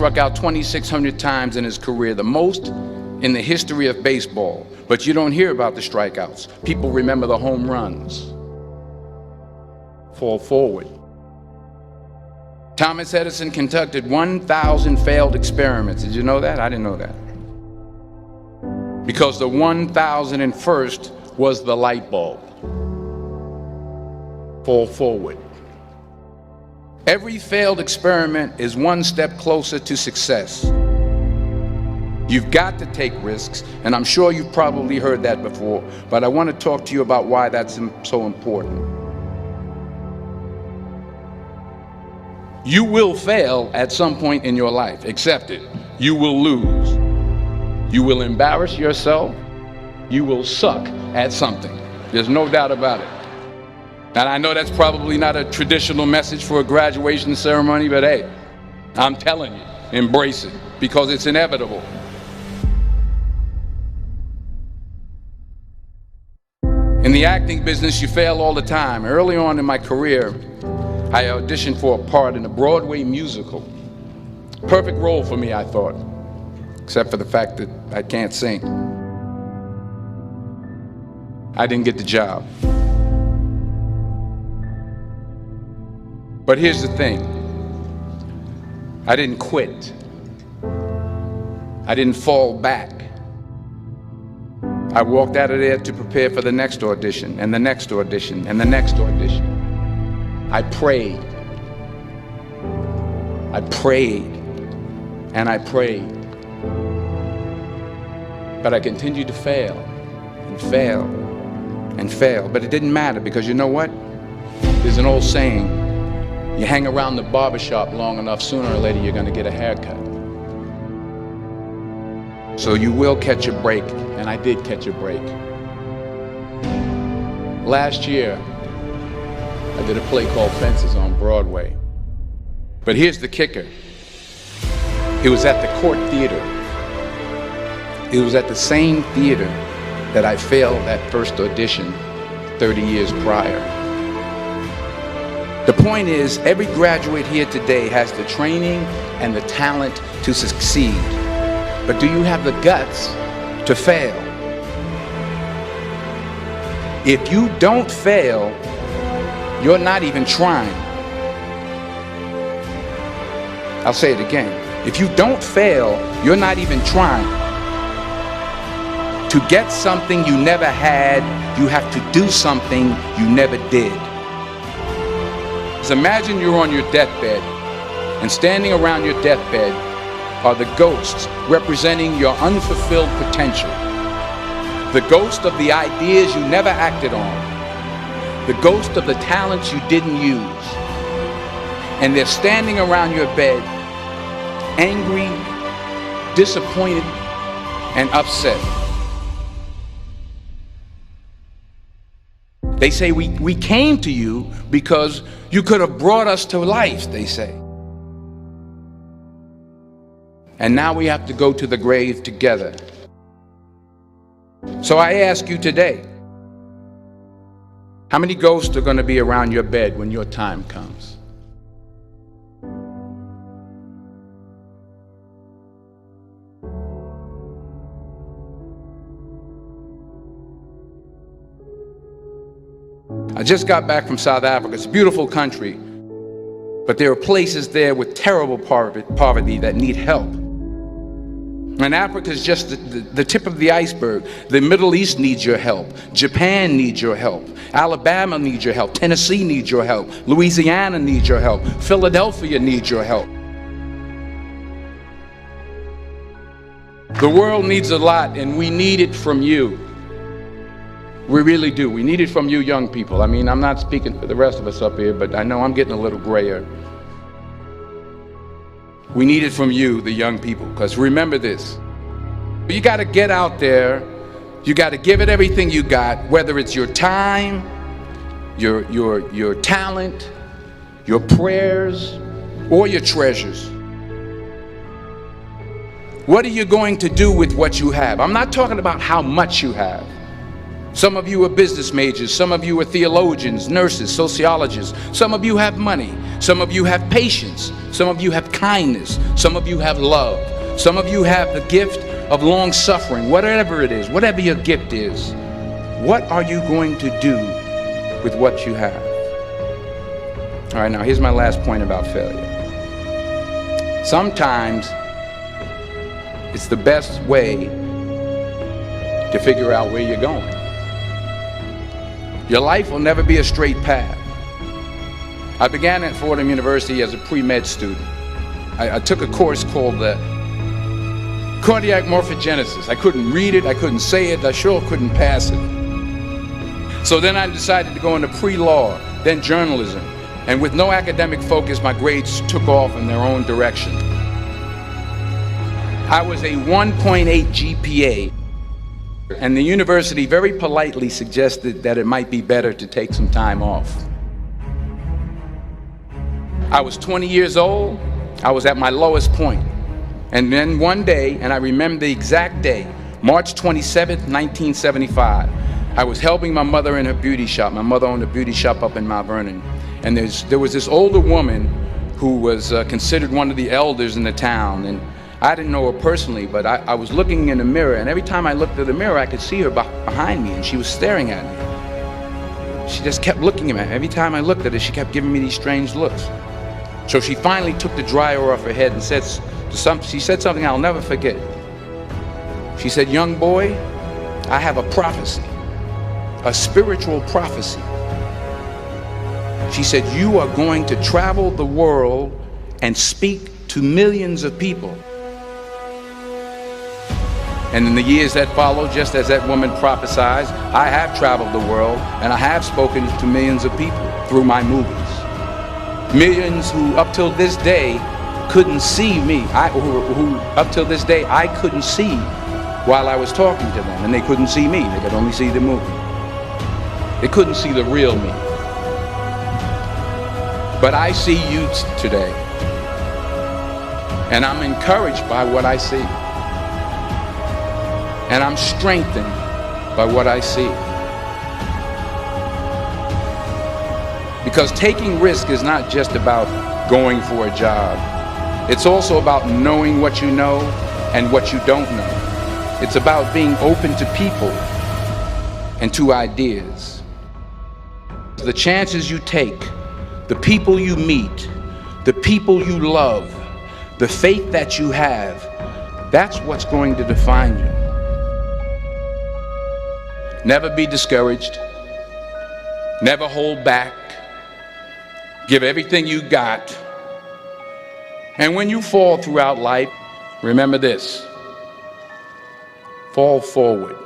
struck out 2,600 times in his career, the most in the history of baseball. But you don't hear about the strikeouts. People remember the home runs. Fall forward. Thomas Edison conducted 1,000 failed experiments. Did you know that? I didn't know that. Because the 1,001st was the light bulb. Fall forward. Every failed experiment is one step closer to success. You've got to take risks, and I'm sure you've probably heard that before, but I want to talk to you about why that's so important. You will fail at some point in your life. Accept it. You will lose. You will embarrass yourself. You will suck at something. There's no doubt about it. And I know that's probably not a traditional message for a graduation ceremony, but hey, I'm telling you, embrace it, because it's inevitable. In the acting business, you fail all the time. Early on in my career, I auditioned for a part in a Broadway musical. Perfect role for me, I thought, except for the fact that I can't sing. I didn't get the job. But here's the thing. I didn't quit. I didn't fall back. I walked out of there to prepare for the next audition, and the next audition, and the next audition. I prayed. I prayed. And I prayed. But I continued to fail, and fail, and fail. But it didn't matter, because you know what? There's an old saying, you hang around the barbershop long enough, sooner or later you're going to get a haircut. So you will catch a break, and I did catch a break. Last year, I did a play called Fences on Broadway. But here's the kicker. It was at the Court Theater. It was at the same theater that I failed that first audition 30 years prior. The point is, every graduate here today has the training and the talent to succeed. But do you have the guts to fail? If you don't fail, you're not even trying. I'll say it again. If you don't fail, you're not even trying. To get something you never had, you have to do something you never did. So imagine you're on your deathbed, and standing around your deathbed are the ghosts representing your unfulfilled potential. The ghost of the ideas you never acted on. The ghost of the talents you didn't use. And they're standing around your bed, angry, disappointed, and upset. They say, we came to you because you could have brought us to life, they say. And now we have to go to the grave together. So I ask you today, how many ghosts are going to be around your bed when your time comes? I just got back from South Africa. It's a beautiful country, but there are places there with terrible poverty that need help. And Africa is just the tip of the iceberg. The Middle East needs your help. Japan needs your help. Alabama needs your help. Tennessee needs your help. Louisiana needs your help. Philadelphia needs your help. The world needs a lot, and we need it from you. We really do. We need it from you young people. I mean, I'm not speaking for the rest of us up here, but I know I'm getting a little grayer. We need it from you, the young people, because remember this. You got to get out there. You got to give it everything you got, whether it's your time, your talent, your prayers, or your treasures. What are you going to do with what you have? I'm not talking about how much you have. Some of you are business majors, some of you are theologians, nurses, sociologists. Some of you have money. Some of you have patience. Some of you have kindness. Some of you have love. Some of you have the gift of long suffering. Whatever it is, whatever your gift is, what are you going to do with what you have? All right, now here's my last point about failure. Sometimes it's the best way to figure out where you're going. Your life will never be a straight path. I began at Fordham University as a pre-med student. I took a course called cardiac morphogenesis. I couldn't read it, I couldn't say it, I sure couldn't pass it. So then I decided to go into pre-law, then journalism. And with no academic focus, my grades took off in their own direction. I was a 1.8 GPA, and the university very politely suggested that it might be better to take some time off. I was 20 years old, I was at my lowest point. And then one day, and I remember the exact day, March 27th, 1975, I was helping my mother in her beauty shop. My mother owned a beauty shop up in Mount Vernon. And there was this older woman who was considered one of the elders in the town. And I didn't know her personally, but I was looking in the mirror, and every time I looked at the mirror, I could see her behind me, and she was staring at me. She just kept looking at me. Every time I looked at her, she kept giving me these strange looks. So she finally took the dryer off her head and she said something I'll never forget. She said, "Young boy, I have a prophecy, a spiritual prophecy." She said, "You are going to travel the world and speak to millions of people." And in the years that followed, just as that woman prophesied, I have traveled the world and I have spoken to millions of people through my movies. Millions who up till this day couldn't see me, who up till this day I couldn't see while I was talking to them, and they couldn't see me, they could only see the movie. They couldn't see the real me. But I see you today, and I'm encouraged by what I see. And I'm strengthened by what I see. Because taking risk is not just about going for a job. It's also about knowing what you know and what you don't know. It's about being open to people and to ideas. The chances you take, the people you meet, the people you love, the faith that you have, that's what's going to define you. Never be discouraged. Never hold back. Give everything you got. And when you fall throughout life, remember this: fall forward.